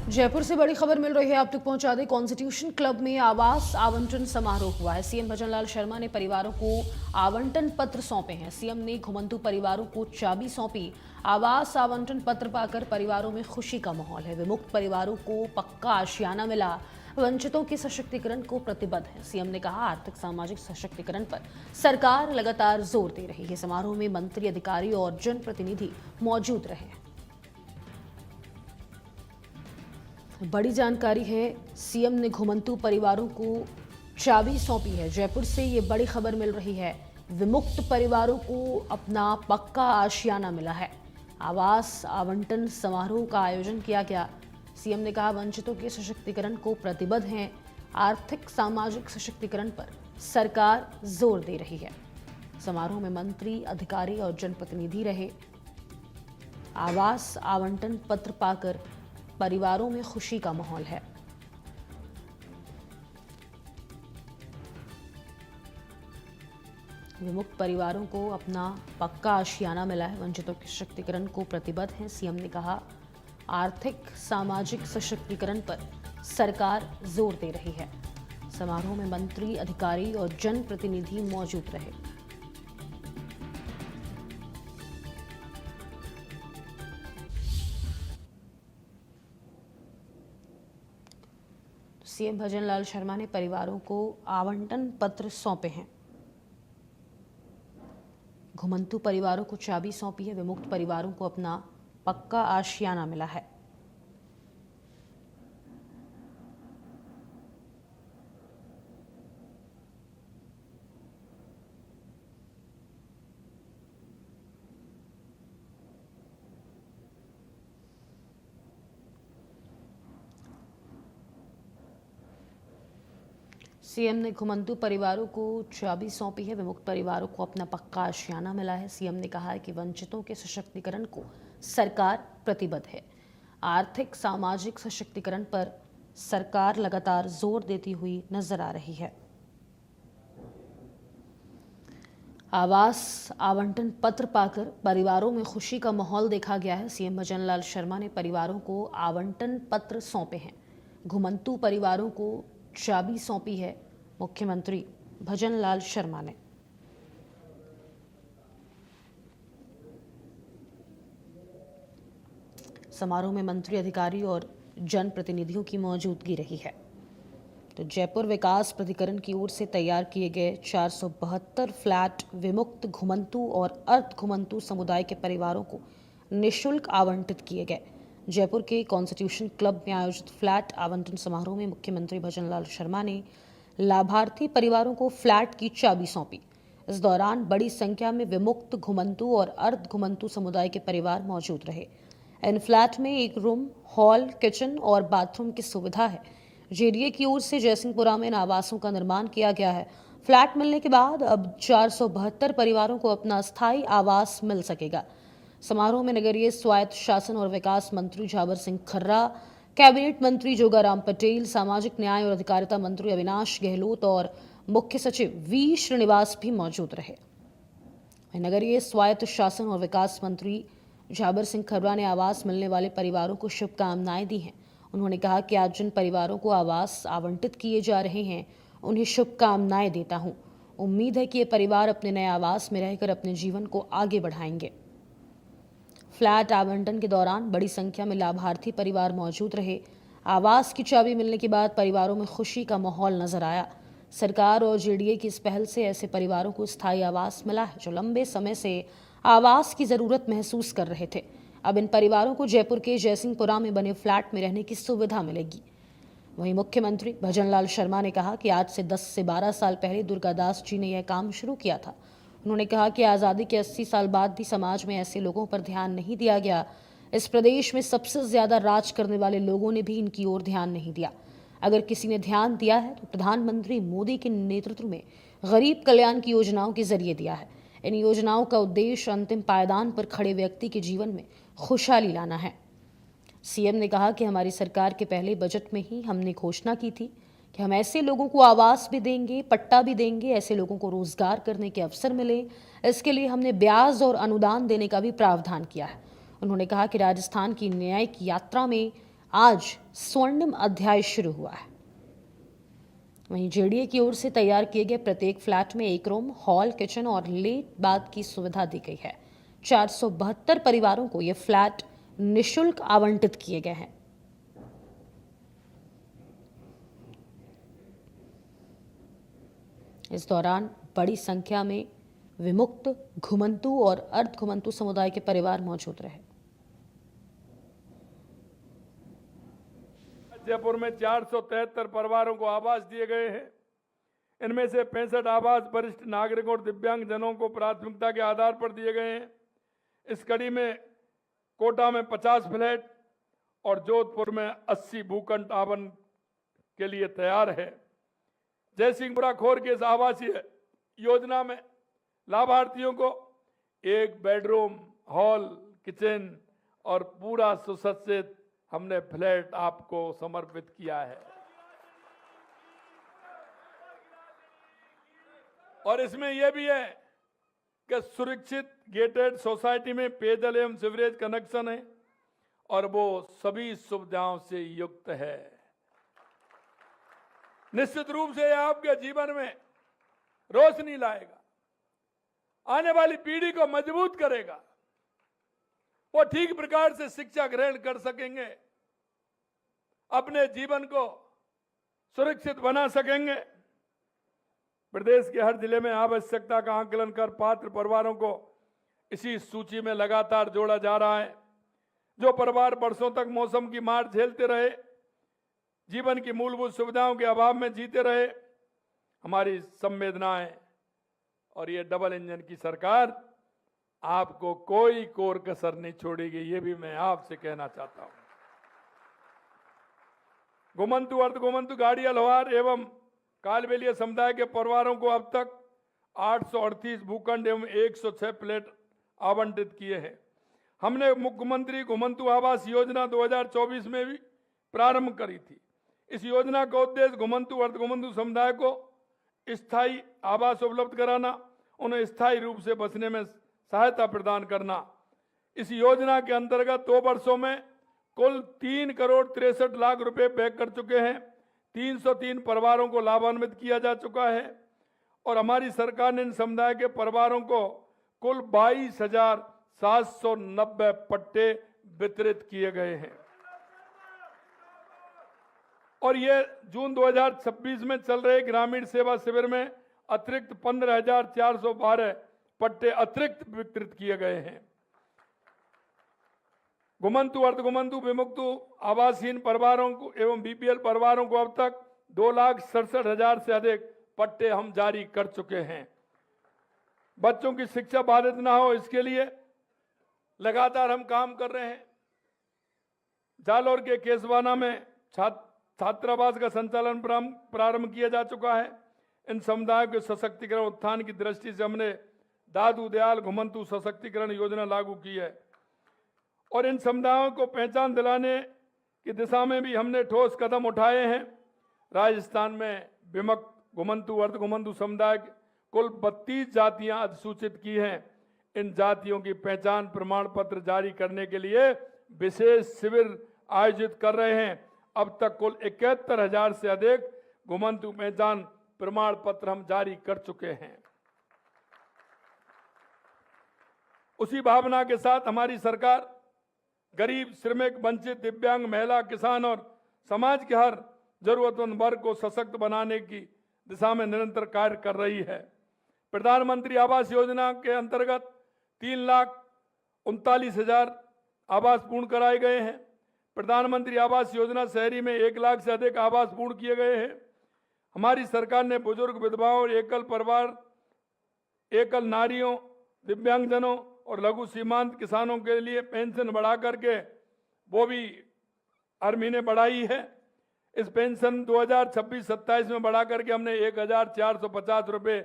जयपुर से बड़ी खबर मिल रही है, आप तक पहुंचा दें। कॉन्स्टिट्यूशन क्लब में आवास आवंटन समारोह हुआ है। सीएम भजनलाल शर्मा ने परिवारों को आवंटन पत्र सौंपे हैं। सीएम ने घुमंतु परिवारों को चाबी सौंपी। आवास आवंटन पत्र पाकर परिवारों में खुशी का माहौल है। विमुक्त परिवारों को पक्का आशियाना मिला। वंचितों के सशक्तिकरण को प्रतिबद्ध है। सीएम ने कहा, आर्थिक सामाजिक सशक्तिकरण पर सरकार लगातार जोर दे रही है। समारोह में मंत्री, अधिकारी और जनप्रतिनिधि मौजूद रहे। बड़ी जानकारी है, सीएम ने घुमंतु परिवारों को चाबी सौंपी है। जयपुर से ये बड़ी खबर मिल रही है। विमुक्त परिवारों को अपना पक्का आशियाना मिला है। आवास आवंटन समारोह का आयोजन किया गया। सीएम ने कहा, वंचितों के सशक्तिकरण को प्रतिबद्ध हैं। आर्थिक सामाजिक सशक्तिकरण पर सरकार जोर दे रही है। समारोह में मंत्री, अधिकारी और जनप्रतिनिधि रहे। आवास आवंटन पत्र पाकर परिवारों में खुशी का माहौल है। विमुक्त परिवारों को अपना पक्का आशियाना मिला है। वंचितों के सशक्तिकरण को प्रतिबद्ध हैं। सीएम ने कहा, आर्थिक सामाजिक सशक्तिकरण पर सरकार जोर दे रही है। समारोह में मंत्री, अधिकारी और जनप्रतिनिधि मौजूद रहे। सीएम भजनलाल शर्मा ने परिवारों को आवंटन पत्र सौंपे हैं। घुमंतु परिवारों को चाबी सौंपी है। विमुक्त परिवारों को अपना पक्का आशियाना मिला है। सीएम ने घुमंतु परिवारों को चाबी सौंपी है। विमुक्त परिवारों को अपना पक्का आशियाना मिला है। सीएम ने कहा है कि वंचितों के सशक्तिकरण को सरकार प्रतिबद्ध है। आर्थिक सामाजिक सशक्तिकरण पर सरकार लगातार जोर देती हुई नजर आ रही है। आवास आवंटन पत्र पाकर परिवारों में खुशी का माहौल देखा गया है। सीएम भजनलाल शर्मा ने परिवारों को आवंटन पत्र सौंपे हैं। घुमंतु परिवारों को चाबी सौंपी है मुख्यमंत्री भजनलाल शर्मा ने। समारोह में मंत्री, अधिकारी और जनप्रतिनिधियों की मौजूदगी रही है। तो जयपुर विकास प्राधिकरण की ओर से तैयार किए गए 472 फ्लैट विमुक्त, घुमंतु और अर्ध घुमंतु समुदाय के परिवारों को निःशुल्क आवंटित किए गए। जयपुर के कॉन्स्टिट्यूशन क्लब में आयोजित फ्लैट आवंटन समारोह में मुख्यमंत्री भजनलाल शर्मा ने लाभार्थी परिवारों को फ्लैट की चाबी सौंपी। इस दौरान बड़ी संख्या में विमुक्त, घुमंतु और अर्ध घुमंतु समुदाय के परिवार मौजूद रहे। इन फ्लैट में एक रूम, हॉल, किचन और बाथरूम की सुविधा है। जेडीए की ओर से जयसिंहपुरा में इन आवासों का निर्माण किया गया है। फ्लैट मिलने के बाद अब 472 परिवारों को अपना स्थायी आवास मिल सकेगा। समारोह में नगरीय स्वायत्त शासन और विकास मंत्री झाबर सिंह खर्रा, कैबिनेट मंत्री जोगाराम पटेल, सामाजिक न्याय और अधिकारिता मंत्री अविनाश गहलोत और मुख्य सचिव वी श्रीनिवास भी मौजूद रहे। नगरीय स्वायत्त शासन और विकास मंत्री झाबर सिंह खर्रा ने आवास मिलने वाले परिवारों को शुभकामनाएं दी हैं। उन्होंने कहा कि आज जिन परिवारों को आवास आवंटित किए जा रहे हैं, उन्हें शुभकामनाएं देता हूं। उम्मीद है कि ये परिवार अपने नए आवास में रहकर अपने जीवन को आगे बढ़ाएंगे। फ्लैट आवंटन के दौरान बड़ी संख्या में लाभार्थी परिवार मौजूद रहे। आवास की चाबी मिलने के बाद परिवारों में खुशी का माहौल नजर आया। सरकार और जेडीए की इस पहल से ऐसे परिवारों को स्थायी आवास मिला है जो लंबे समय से आवास की जरूरत महसूस कर रहे थे। अब इन परिवारों को जयपुर के जयसिंहपुरा में बने फ्लैट में रहने की सुविधा मिलेगी। वहीं मुख्यमंत्री भजनलाल शर्मा ने कहा कि आज से 10 से 12 साल पहले दुर्गादास जी ने यह काम शुरू किया था। उन्होंने कहा कि आज़ादी के 80 साल बाद भी समाज में ऐसे लोगों पर ध्यान नहीं दिया गया। इस प्रदेश में सबसे ज्यादा राज करने वाले लोगों ने भी इनकी ओर ध्यान नहीं दिया। अगर किसी ने ध्यान दिया है तो प्रधानमंत्री मोदी के नेतृत्व में गरीब कल्याण की योजनाओं के जरिए दिया है। इन योजनाओं का उद्देश्य अंतिम पायदान पर खड़े व्यक्ति के जीवन में खुशहाली लाना है। सीएम ने कहा कि हमारी सरकार के पहले बजट में ही हमने घोषणा की थी कि हम ऐसे लोगों को आवास भी देंगे, पट्टा भी देंगे, ऐसे लोगों को रोजगार करने के अवसर मिले। इसके लिए हमने ब्याज और अनुदान देने का भी प्रावधान किया है। उन्होंने कहा कि राजस्थान की न्यायिक यात्रा में आज स्वर्णिम अध्याय शुरू हुआ है। वहीं जेडीए की ओर से तैयार किए गए प्रत्येक फ्लैट में एक रूम, हॉल, किचन और लेट बाथ की सुविधा दी गई है। 472 परिवारों को ये फ्लैट निशुल्क आवंटित किए गए हैं। इस दौरान बड़ी संख्या में विमुक्त, घुमंतु और अर्ध घुमंतु समुदाय के परिवार मौजूद रहे। जयपुर में 473 परिवारों को आवास दिए गए हैं। इनमें से 65 आवास वरिष्ठ नागरिकों और दिव्यांग जनों को प्राथमिकता के आधार पर दिए गए हैं। इस कड़ी में कोटा में 50 फ्लैट और जोधपुर में 80 भूखंड आवंटन के लिए तैयार है। जयसिंहपुरा खोर के इस आवासीय योजना में लाभार्थियों को एक बेडरूम, हॉल, किचन और पूरा सुसज्जित हमने फ्लैट आपको समर्पित किया है। और इसमें यह भी है कि सुरक्षित गेटेड सोसाइटी में पेयजल एवं सीवरेज कनेक्शन है और वो सभी सुविधाओं से युक्त है। निश्चित रूप से यह आपके जीवन में रोशनी लाएगा, आने वाली पीढ़ी को मजबूत करेगा, वो ठीक प्रकार से शिक्षा ग्रहण कर सकेंगे, अपने जीवन को सुरक्षित बना सकेंगे। प्रदेश के हर जिले में आवश्यकता का आकलन कर पात्र परिवारों को इसी सूची में लगातार जोड़ा जा रहा है। जो परिवार वर्षों तक मौसम की मार झेलते रहे, जीवन की मूलभूत सुविधाओं के अभाव में जीते रहे, हमारी संवेदनाएं और ये डबल इंजन की सरकार आपको कोई कोर कसर नहीं छोड़ेगी, ये भी मैं आपसे कहना चाहता हूं। घुमंतु, अर्ध घुमंतु, गाड़िया, लोहार एवं कालबेलिया समुदाय के परिवारों को अब तक 838 भूखंड एवं 106 फ्लैट आवंटित किए हैं। हमने मुख्यमंत्री घुमंतु आवास योजना 2024 में भी प्रारंभ करी थी। इस योजना का उद्देश्य घुमंतु, अर्ध घुमंतु समुदाय को स्थायी आवास उपलब्ध कराना, उन्हें स्थायी रूप से बसने में सहायता प्रदान करना। इस योजना के अंतर्गत 2 वर्षों में कुल 3 करोड़ 63 लाख रुपए व्यय कर चुके हैं। 303 परिवारों को लाभान्वित किया जा चुका है और हमारी सरकार ने इन समुदाय के परिवारों को कुल 22,790 पट्टे वितरित किए गए हैं। और ये जून 2026 में चल रहे ग्रामीण सेवा शिविर में अतिरिक्त 15,412 पट्टे अतिरिक्त वितरित किए गए हैं। घुमंतु, अर्ध घुमंतु, विमुक्त आवासहीन परिवारों को एवं बीपीएल परिवारों को अब तक 2,67,000 से अधिक पट्टे हम जारी कर चुके हैं। बच्चों की शिक्षा बाधित ना हो, इसके लिए लगातार हम काम कर रहे हैं। जालौर के केसवाना में छात्रावास का संचालन प्रारंभ किया जा चुका है। इन समुदायों के सशक्तिकरण उत्थान की दृष्टि से हमने दादू दयाल घुमंतु सशक्तिकरण योजना लागू की है और इन समुदायों को पहचान दिलाने की दिशा में भी हमने ठोस कदम उठाए हैं। राजस्थान में विमुक्त, घुमंतु, अर्ध घुमंतु समुदाय कुल 32 जातियां अधिसूचित की हैं। इन जातियों की पहचान प्रमाण पत्र जारी करने के लिए विशेष शिविर आयोजित कर रहे हैं। अब तक कुल 71,000 से अधिक घुमंतु पहचान प्रमाण पत्र हम जारी कर चुके हैं। उसी भावना के साथ हमारी सरकार गरीब, श्रमिक, वंचित, दिव्यांग, महिला, किसान और समाज के हर जरूरतमंद वर्ग को सशक्त बनाने की दिशा में निरंतर कार्य कर रही है। प्रधानमंत्री आवास योजना के अंतर्गत 3,39,000 आवास पूर्ण कराए गए हैं। प्रधानमंत्री आवास योजना शहरी में 1 लाख से अधिक आवास पूर्ण किए गए हैं। हमारी सरकार ने बुजुर्ग, विधवाओं और एकल परिवार, एकल नारियों, दिव्यांगजनों और लघु सीमांत किसानों के लिए पेंशन बढ़ा करके वो भी हर महीने बढ़ाई है। इस पेंशन 2026-27 में बढ़ा करके हमने 1,450 रुपये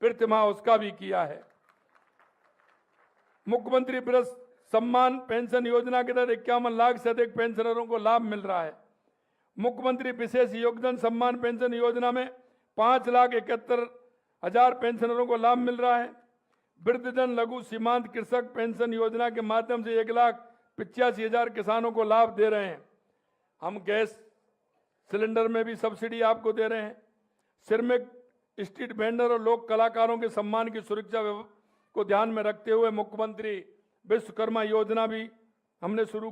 प्रतिमाह उसका भी किया है। मुख्यमंत्री वृद्ध सम्मान पेंशन योजना के तहत 51 लाख से अधिक पेंशनरों को लाभ मिल रहा है। मुख्यमंत्री विशेष योगदान सम्मान पेंशन योजना में 5,71,000 पेंशनरों को लाभ मिल रहा है। वृद्धजन, लघु सीमांत कृषक पेंशन योजना के माध्यम से 1,85,000 किसानों को लाभ दे रहे हैं। हम गैस सिलेंडर में भी सब्सिडी आपको दे रहे हैं। श्रमिक स्ट्रीट वेंडर और लोक कलाकारों के सम्मान की सुरक्षा को ध्यान में रखते हुए मुख्यमंत्री विश्वकर्मा योजना भी हमने शुरू